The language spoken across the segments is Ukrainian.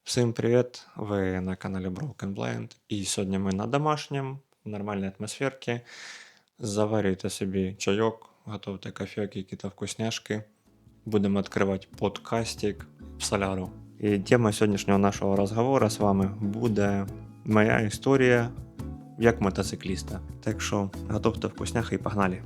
Всім привіт! Ви на каналі Broken Blind. І сьогодні ми на домашньому, в нормальній атмосферці. Заварюйте собі чайок, готуйте кофейки, якісь вкусняшки. Будемо відкривати подкастик в соляру. І тема сьогоднішнього нашого розговору з вами буде моя історія як мотоцикліста. Так що готуйте вкусняхи і погнали!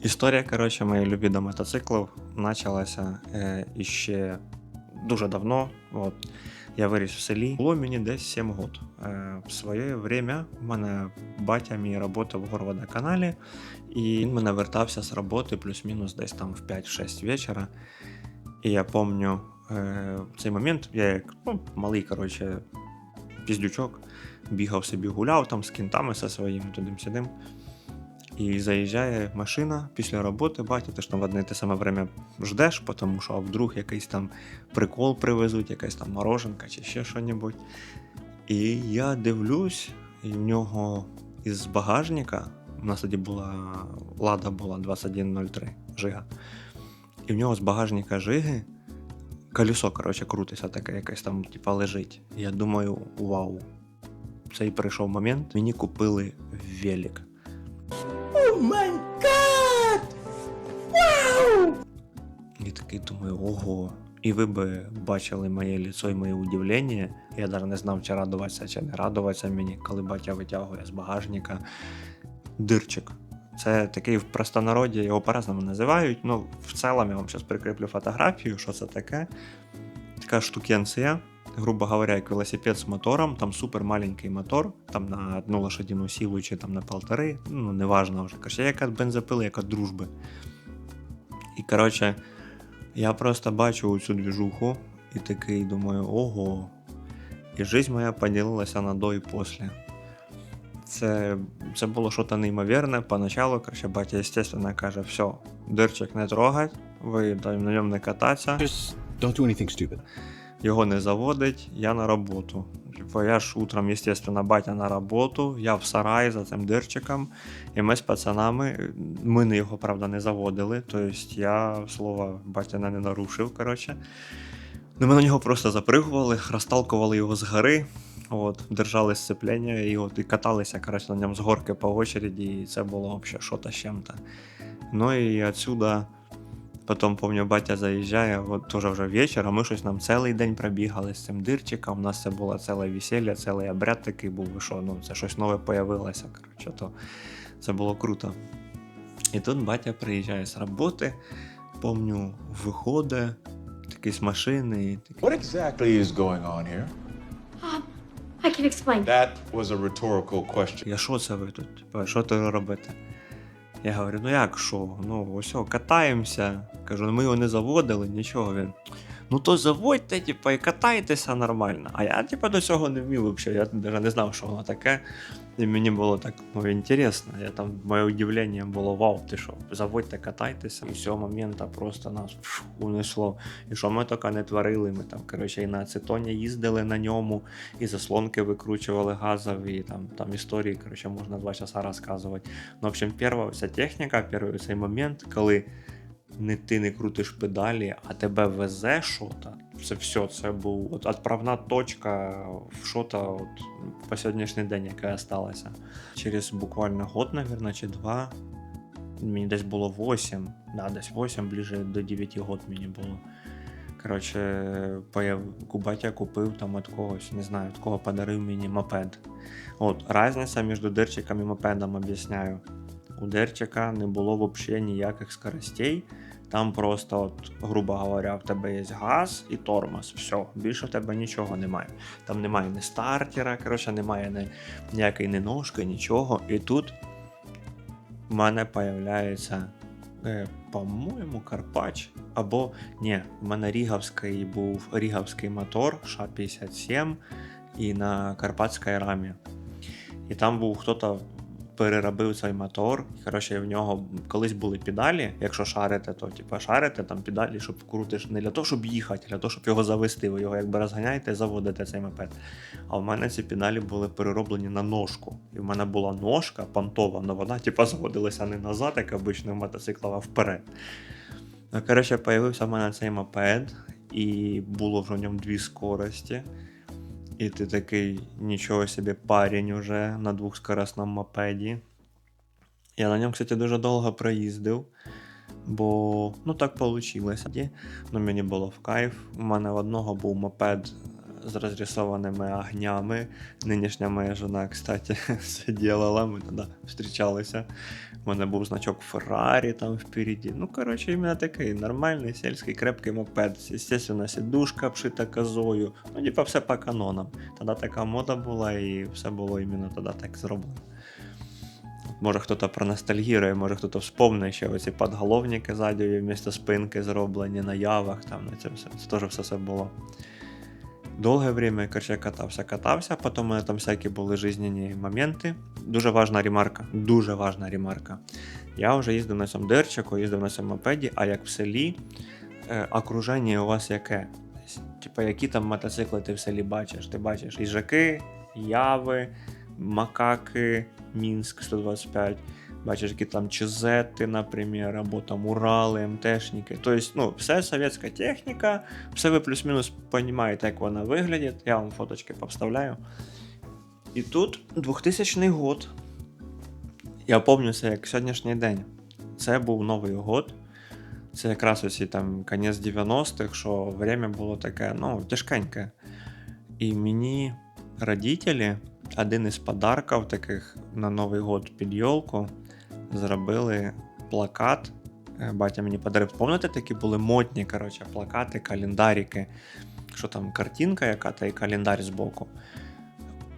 Історія, коротше, моєї любві до мотоциклів почалася іще дуже давно. От. Я виріс в селі, було мені десь 7 років. В своє время в мене батя мій працював в горводоканалі, і він мене вертався з роботи плюс-мінус десь там в 5-6 вечора. І я пам'ятаю цей момент, я як малий, коротше, піздючок, бігав собі, гуляв там з кінтами зі своїм тудим-сюдим. І заїжджає машина після роботи, батя, ти ж там в одне те саме время ждеш, тому що вдруг якийсь там прикол привезуть, якась там мороженка чи ще що-небудь. І я дивлюсь, і в нього із багажника, у нас тоді була Лада була 2103 Жига, і в нього з багажника Жиги колесо, коротше, крутиться таке, якесь там, типа, лежить. І я думаю, вау, цей прийшов момент, мені купили велик. Oh my God! Wow! І такий думаю, ого. І ви би бачили моє лицо і моє удивлення. Я навіть не знав, чи радуватися, чи не радуватися мені, коли батя витягує з багажника дирчик. Це такий в простонароді, його по-разному називають. Ну, в цілому я вам зараз прикріплю фотографію, що це таке. Така штукенція, грубо говоря, як велосипед з мотором, там супер маленький мотор, там на 1 лошадину силу чи там на 1,5, ну, неважно вже. Короче, як від бензопили, як від дружби. І, коротше, я просто бачу цю движуху і такий думаю, ого. І життя моя поділилася на до і після. Це було щось неймовірне. Поначалу, коротше, батя, естественно, каже, все, дирчик не трогать, ви на ньому не кататися. Just don't do anything stupid. Його не заводить, я на роботу. Я ж утром, естественно, батя на роботу, я в сараї за цим дирчиком, і ми з пацанами, ми його, правда, не заводили, тобто я, слово, батя не нарушив, коротше. Ну, ми на нього просто запригували, розталкували його з гори, от, держали сцеплення і каталися, коротше, на ньому з горки по очереді, і це було взагалі що-то з чим-то. Ну і отсюда... Потім, пам'ятаю, батя заїжджає, от теж вже вечір, а ми щось нам цілий день пробігали з цим дирчиком, у нас це було ціле весілля, цілий обряд такий був, і що, ну, це щось нове появилося, коротше, то це було круто. І тут батя приїжджає з роботи, пам'ятаю, виходить, такий з машини, і такий, What exactly is going on here? I can explain. That was a rhetorical question. я що це ви тут, типа, що ти робите? Я говорю, ну як що? Ну ось, катаємося. Кажу, ми його не заводили, нічого. Він. Ну то заводьте, типа, і катайтеся нормально. А я, типа, до цього не вмів взагалі. Я навіть не знав, що воно таке. І мені було так, ну, інтересно. Моє удивлення було, вау, ти що, заводьте, катайтеся. І з цього моменту просто нас унесло. І що ми тільки не творили, ми там, коротше, і на ацетоні їздили на ньому, і заслонки викручували газові, і там історії, коротше, можна 2 часа розказувати. Ну, в общем, перша вся техніка, перший цей момент, коли ти не крутиш педалі, а тебе везе що-то. Це все, це був відправна точка в що-то по сьогоднішній день, яка залишилася. Через буквально год, мабуть, чи 2, мені десь було 8, да, десь 8, ближе до 9 років мені було. Коротше, батя купив там від когось, не знаю, від кого подарив мені мопед. От, різниця між дирчиком і мопедом об'ясняю. У дирчика не було взагалі ніяких скоростей. Там просто, от, грубо говоря, в тебе є газ і тормоз. Все, більше в тебе нічого немає. Там немає ні стартера, коротше, немає ніякої ні ножки, нічого. І тут в мене з'являється, по-моєму, Карпач. Або, ні, в мене був рігавський мотор, ША-57, і на карпатській рамі. І там був хтось переробив цей мотор. І, коротше, в нього колись були педалі. Якщо шарите, то типу, шарите там педалі, щоб крутиш не для того, щоб їхати, а для того, щоб його завести. Ви його якби розганяєте і заводите цей мопед. А в мене ці педалі були перероблені на ножку. І в мене була ножка понтова, але вона типу, заводилася не назад, як обично в мотоцикла, а вперед. Ну, коротше, появився в мене цей мопед. і було вже в ньому 2 скорості. І ти такий, нічого собі, парень уже на 2-скоростному мопеді. Я на ньому, кстати, дуже довго проїздив, бо, ну, так вийшло. Ну, мені було в кайф. У мене в одного був мопед з розрисованими огнями. Нинішня моя жена, кстати, все делала, ми тоді зустрічалися. У мене був значок Феррарі там впереді. Ну, коротше, іменно такий нормальний сільський крепкий мопед. Естественно, сідушка обшита козою. Ну, типа, все по канонам. Тоді така мода була і все було іменно тоді так зроблено. Може хтось проностальгірує, може хтось вспомнить, що оці подголовники ззаді вмісто спинки зроблені на явах, там на це все. Це теж все було. Довге время, короче, катався, потім у мене там всякі були жизненні моменти. Дуже важна ремарка. Я вже їздив на цьому дерчику, їздив на цьому мопеді, а як в селі, окруження у вас яке? Типа, які там мотоцикли ти в селі бачиш? Ти бачиш їжаки, яви, макаки, Мінськ 125, бачиш, які там Чизети, наприклад, або там Урали, МТшники. Тобто, ну, все совєтська техніка, все ви плюс-мінус розумієте, як вона виглядить. Я вам фоточки повставляю. І тут 2000 год. Я пам'ятаю це як сьогоднішній день. Це був Новий год. Це якраз оці там кінець 90-х, що время було таке, ну, тяжкеньке. І мені родителі один із подарків таких на Новий год під йолку зробили плакат. Батя мені подарив. Пам'ятаєте, такі були модні, коротше, плакати, календарики. Що там, картинка яка-то і календар збоку.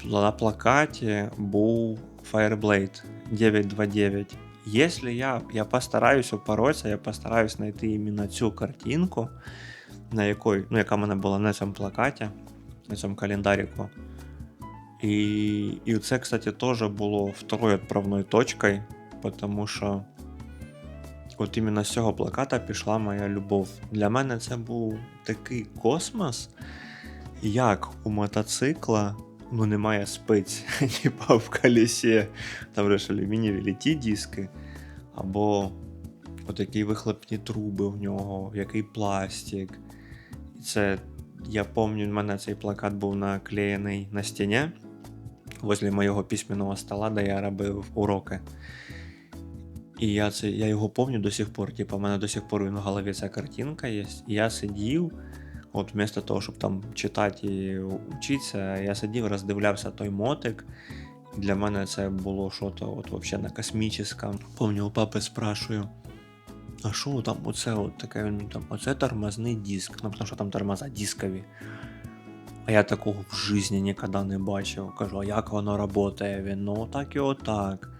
На плакаті був Fireblade 929. Якщо я постараюсь упоротися, я постараюсь знайти іменно цю картинку, на якої, ну, яка в мене була на цьому плакаті, на цьому календарику. І це, кстати, теж було второю відправною точкою, тому що от іменно з цього плаката пішла моя любов. Для мене це був такий космос, як у мотоцикла, ну, немає спиць, типа в колесі, там вже ж алюмінієві літі диски, або от які вихлопні труби в нього, який пластик. І це, я пам'ятаю, в мене цей плакат був наклеєний на стіні, возле моєго письменного стола, де я робив уроки. І я його пам'ятаю до сих пор, типу, в мене до сих пор в голові ця картинка є. І я сидів, от вместо того, щоб там читати і вчитися, я сидів, роздивлявся той мотик. І для мене це було щось от вообще на космічному. Пам'ятаю, у папи спрашую, а що там оце от таке, він там, оце тормозний диск, ну, тому що там тормоза дискові. А я такого в житті ніколи не бачив. Кажу, а як воно працює? Він, ну так і отак.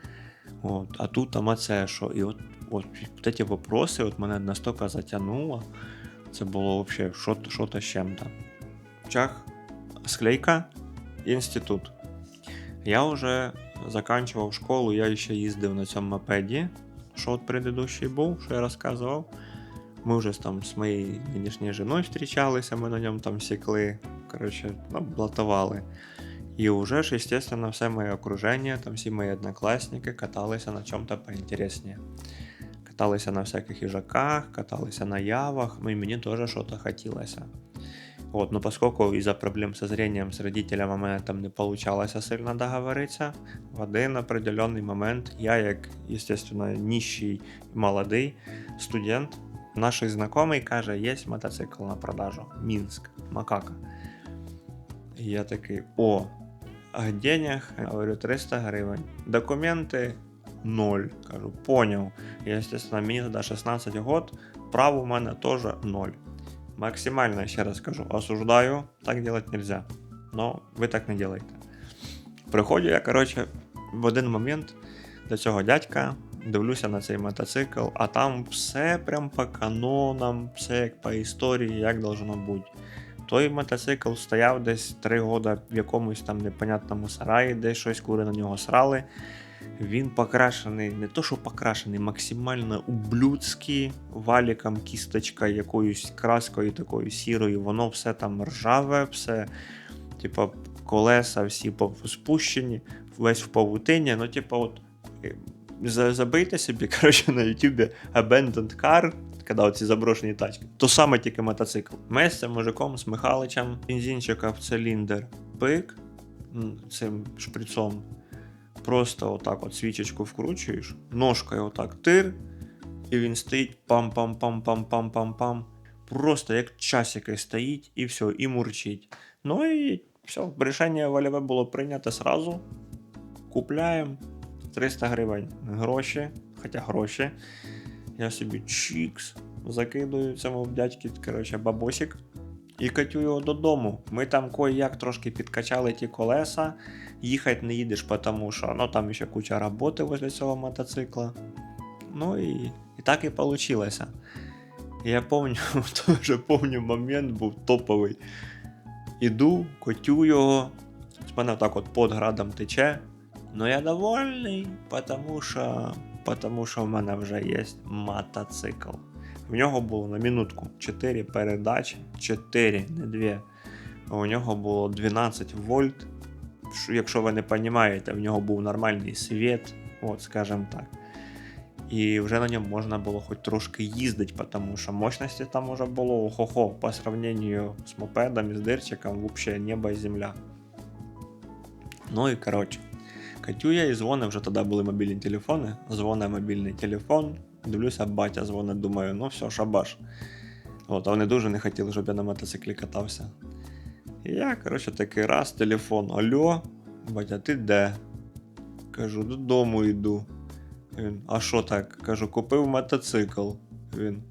От. А тут там оце що. І от ці вопроси от мене настільки затягнуло. Це було взагалі що-то з чим-то. Чах, склейка, інститут. Я вже закінчував школу, я ще їздив на цьому мопеді, що от предыдущий був, що я розказував. Ми вже там з моєю нинішньою жіною зустрічалися, ми на ньому там сікли, коротше, ну, блатували. І вже ж, естественно, все моє окруження, там всі мої однокласники каталися на чому-то поінтересніше. Каталися на всяких їжаках, каталися на явах, ну і мені теж щось хотілося. Вот, но поскольку из-за проблем со зрением с родителями у мене там не получалося сильно договоритися, в один определенний момент я, як, естественно, нищий молодий студент, наш знайомий каже, є мотоцикл на продажу, Мінськ, Макака. І я такий, а денег, говорю, 300 гривень, документи 0, кажу, поняв. Я, естественно, мені тоді 16 год, право в мене теж 0. Максимально, ще раз скажу, осуждаю, так делать нельзя. Но ви так не делаете. Приходжу я, коротше, в один момент до цього дядька, дивлюся на цей мотоцикл, а там все прям по канонам, все як по історії, як должно бути. Той мотоцикл стояв десь 3 роки в якомусь там непонятному сараї, де щось кури на нього срали. Він покрашений, не то що покрашений, максимально ублюдський, валіком, кісточкою, якоюсь краскою такою сірою, воно все там ржаве, все, типа, колеса всі спущені, весь в павутині, ну, типа, от, забийте собі, коротше, на ютубі Abandoned Car, коли оці заброшені тачки. То саме тільки мотоцикл. Ми з цим мужиком, з Михаличем, бензинчика в циліндр, пик, цим шприцом, просто отак от свічечку вкручуєш, ножкою отак тир, і він стоїть пам-пам-пам-пам-пам-пам-пам. Просто як часики стоїть і все, і мурчить. Ну і все, рішення вольове було прийнято сразу. Купляємо 300 гривень гроші, хоча гроші. Я собі чікс закидую цьому дядьки, коротше, бабосик. І катю його додому. Ми там кое-як трошки підкачали ті колеса. Їхати не їдеш, тому що ну, там ще куча роботи возле цього мотоцикла. Ну і так і вийшло. Я пам'ятаю, момент був топовий. Іду, котю його. З мене так от під градом тече. Ну я довольний, тому що в мене вже є мотоцикл. В нього було на минутку 4 передачі, 4, не 2. У нього було 12 вольт. Якщо ви не розумієте, в нього був нормальний світ, от скажімо так. І вже на ньому можна було хоч трошки їздити, тому що мощності там вже було охо-хо, по сравнению з мопедом і з дирчиком, взагалі небо і земля. Ну і коротше, катю я і дзвонив, вже тоді були мобільні телефони, дзвонив мобільний телефон, дивлюся, батя дзвонить, думаю, ну все, шабаш. От, а вони дуже не хотіли, щоб я на мотоциклі катався. І я, коротше, такий раз, телефон, алло, батя, ти де? Кажу, додому йду. Він, а що так? Кажу, купив мотоцикл. Він,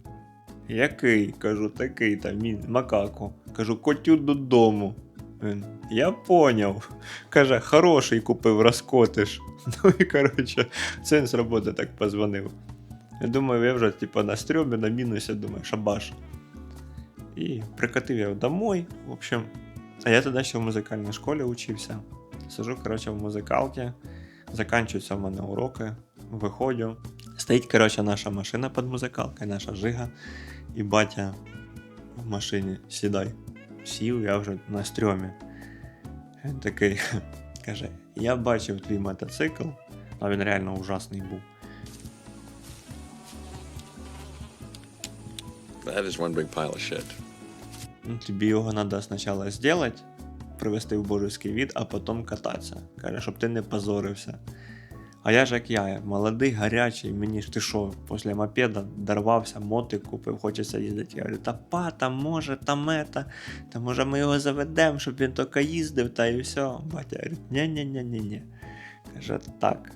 який? Кажу, такий там, макаку. Кажу, котю додому. Він, я поняв. Каже, хороший купив, розкотиш. Ну і, коротше, син з роботи так позвонив. Я думаю, я вже типу, на стрьомі, на мінусі, думаю, шабаш. І прикатив я домой, в общем. А я тоді ще в музикальній школі учився. Сижу, коротше, в музикалці. Заканчуються в мене уроки. Виходжу. Стоїть, коротше, наша машина під музикалкою, наша Жига. І батя в машині, сідай. Сів, я вже на стрьомі. Він такий, каже, я бачив твій мотоцикл, а він реально ужасний був. That is one big pile of shit. Ну, тобі його треба спочатку зробити, привести в божеский вид, а потім кататися. Каже, щоб ти не позорився. А я ж як я, молодий, гарячий, мені ж ти що, після мопеда дорвався, мотик купив, хочеться їздити. Я говорю, та може, та може ми його заведемо, щоб він тільки їздив, та і все. Батя говорить, ні. Каже, так,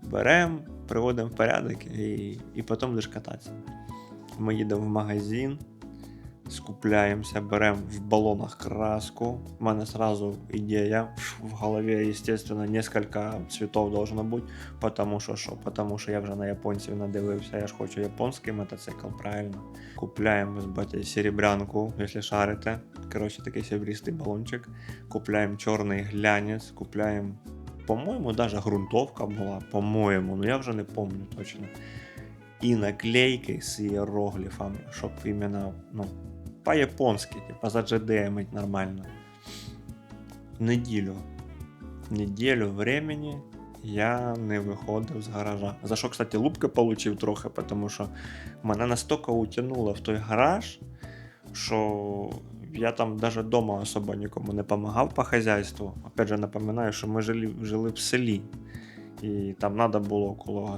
беремо, приводимо в порядок і потім будеш кататися. Ми їдемо в магазин, скупляємося, беремо в балонах краску. У мене сразу ідея в голові, естественно, несколько цветов должно бути, потому що я вже на японців надивився, я ж хочу японський мотоцикл, правильно. Купляємо з батьком серебрянку, якщо шарите, коротше такий серебристий балончик. Купляємо чорний глянець, купляємо, по-моєму, навіть ґрунтовка була, по-моєму, ну я вже не пам'ятаю точно. І наклейки з іерогліфами, щоб іменно, ну, по-японськи, типа заджедемить нормально. Неділю времени я не виходив з гаража. За що, кстати, лупки получив трохи, тому що мене настільки утягнуло в той гараж, що я там навіть вдома особо нікому не допомагав по хазяйству. Опять же, напоминаю, що ми жили в селі. І там треба було около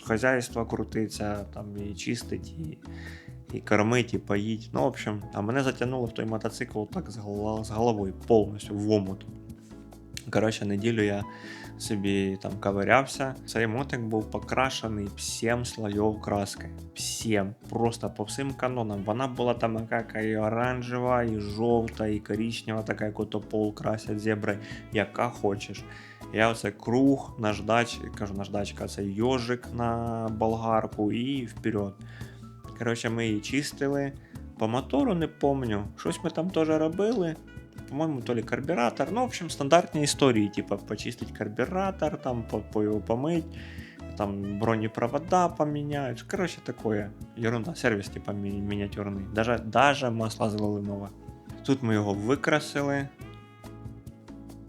хазяйства крутитися, там і чистити, і кормити, і поїти. Ну, в общем, а мене затягнуло в той мотоцикл так з головою, повністю в омут. Коротше, неділю я собі там ковирявся. Цей мотик був покрашений 7 слоїв краски. 7. Просто по всім канонам. Вона була там яка і оранжева, і жовта, і коричнева, така, як ото пол красять зебри, яка хочеш. Я оце круг, наждачка, це йожик на болгарку і вперед. Коротше, ми її чистили. По мотору не пам'ятаю, щось ми там теж робили. По-моєму, то ли карбюратор. Ну, в общем, стандартні історії, типа почистити карбюратор, там його помить, там бронепровода поміняють. Коротше, такое. Ерунда, сервіс типа мініатюрний. Даже масло залили нове. Тут ми його викрасили,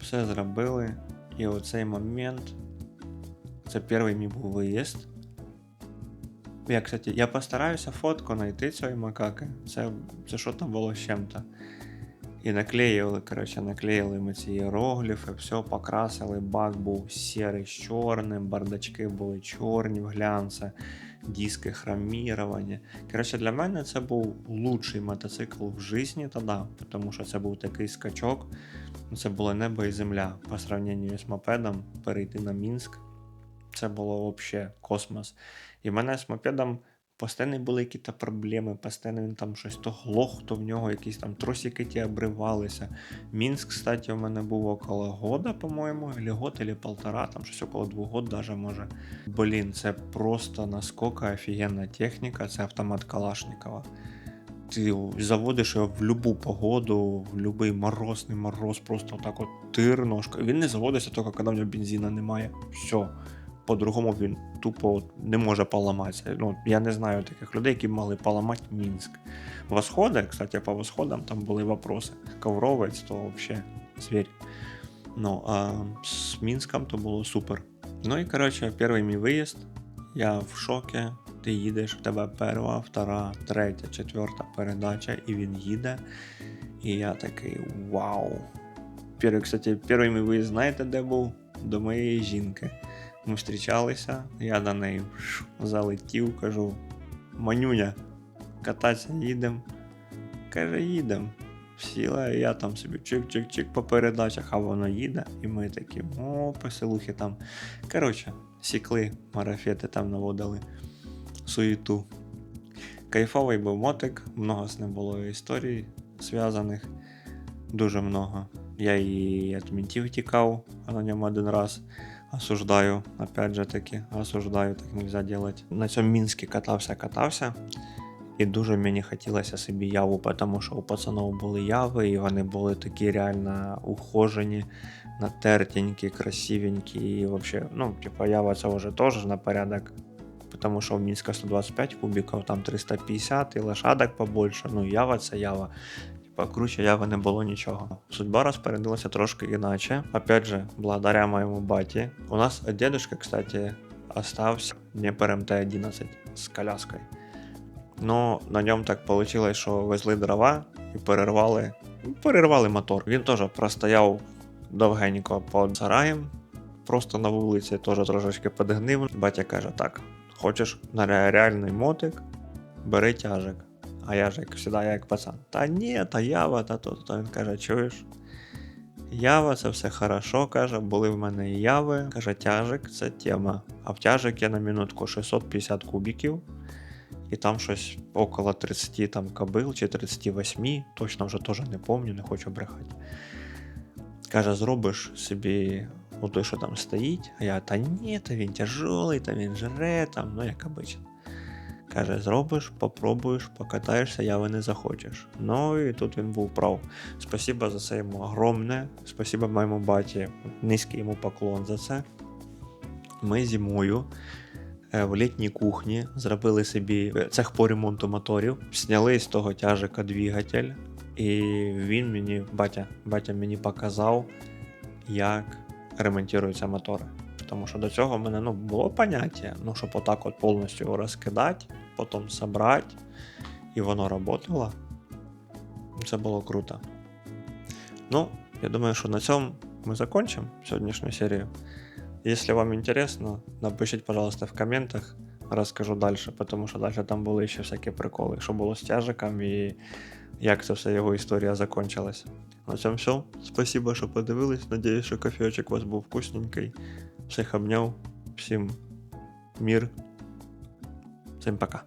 все зробили. І оцей момент, це перший мій був виїзд. Я, кстати, я постараюся фотку знайти цієї макаки. Це що там було з чим-то. І наклеїли ми ці іерогліфи, все, покрасили, бак був сірий з чорним, бардачки були чорні в глянце, диски хроміровані. Коротше, для мене це був лучший мотоцикл в житті тоді, тому що це був такий скачок, це було небо і земля по сравненню з мопедом, перейти на Мінськ. Це було взагалі космос. І в мене з мопедом постійно були якісь проблеми, постійно він там щось то глох, то в нього якісь там тросики ті обривалися. Мінськ, кстати, у мене був около года, по-моєму, або год, або полтора, там щось около 2 років даже може. Блін, це просто наскільки офігенна техніка, це автомат Калашникова. Ти заводиш його в будь-яку погоду, в будь-який мороз, не мороз, просто так от тир ножка. Він не заводиться тільки, коли в нього бензина немає. Все. По-другому він тупо не може поламатися. Ну, я не знаю таких людей, які могли поламати Мінськ. Восходи, кстати, по восходам там були вопроси. Ковровець, то взагалі звір. Ну, а з Мінськом то було супер. Ну і, коротше, перший мій виїзд. Я в шокі. Ти їдеш, в тебе перша, втора, третя, четверта передача, і він їде. І я такий вау. Перший мій виїзд, знаєте, де був? До моєї жінки. Ми зустрічалися, я до неї залетів, кажу: Манюня, кататися їдемо. Каже, їдемо. Сіла, і я там собі чик-чик-чик по передачах, а воно їде. І ми такі, поселухи там. Коротше, сікли, марафети там наводили суєту. Кайфовий був мотик, много з ним було історій зв'язаних, дуже много. Я і від ментів тікав, а на ньому один раз. Осуждаю, опять же таки, осуждаю, так нельзя делать. На цьому Мінську катався, і дуже мені хотілося собі яву, тому що у пацанов були яви, і вони були такі реально ухожені, натертенькі, красивенькі, і взагалі, ну, типа, ява це вже теж на порядок, тому що у Мінська 125 кубиків, там 350, і лошадок побольше, ну, ява це ява. Круче яви не було нічого. Судьба розпорядилася трошки іначе. Опять же, благодаря моєму баті. У нас от дедушка, кстати, остався Дніпр МТ-11 з коляскою. Но на ньому так вийшло, що везли дрова і перервали мотор. Він теж простояв довгенько під сараєм, просто на вулиці теж трошечки підгнив. Батя каже: так, хочеш на реальний мотик, бери тяжик. А я ж, як завжди, як пацан. Та ні, та ява, та то. Він каже: чуєш? Ява, це все хорошо, каже, були в мене і яви. Каже, тяжик, це тема. А в тяжик я на минутку 650 кубиків. І там щось около 30 там кобил, чи 38, точно вже теж не пам'ятаю, не хочу брехати. Каже, зробиш собі той, що там стоїть. А я, та ні, та він тяжелий, та він жре, там, ну як обично. Каже, зробиш, попробуєш, покатаєшся, яви не захочеш. Ну і тут він був прав. Спасибо за це йому огромне. Спасибо моєму баті. Низький йому поклон за це. Ми зимою в літній кухні зробили собі цех по ремонту моторів. Зняли з того тяжика двигатель. І він мені, батя мені показав, як ремонтуються мотори. Тому що до цього в мене було поняття, щоб отак от повністю його розкидати, потім зібрати, і воно працювало. Це було круто. Ну, я думаю, що на цьому ми закінчимо сьогоднішню серію. Якщо вам інтересно, напишіть, пожалуйста, в коментах, розкажу далі, тому що далі там були ще всякі приколи, що було з тяжиком і як це все його історія закінчилась. На цьому все. Спасибо, що подивились. Надіюсь, що кофейочок у вас був вкусненький. Всіх обняв, всім мир, всім пока.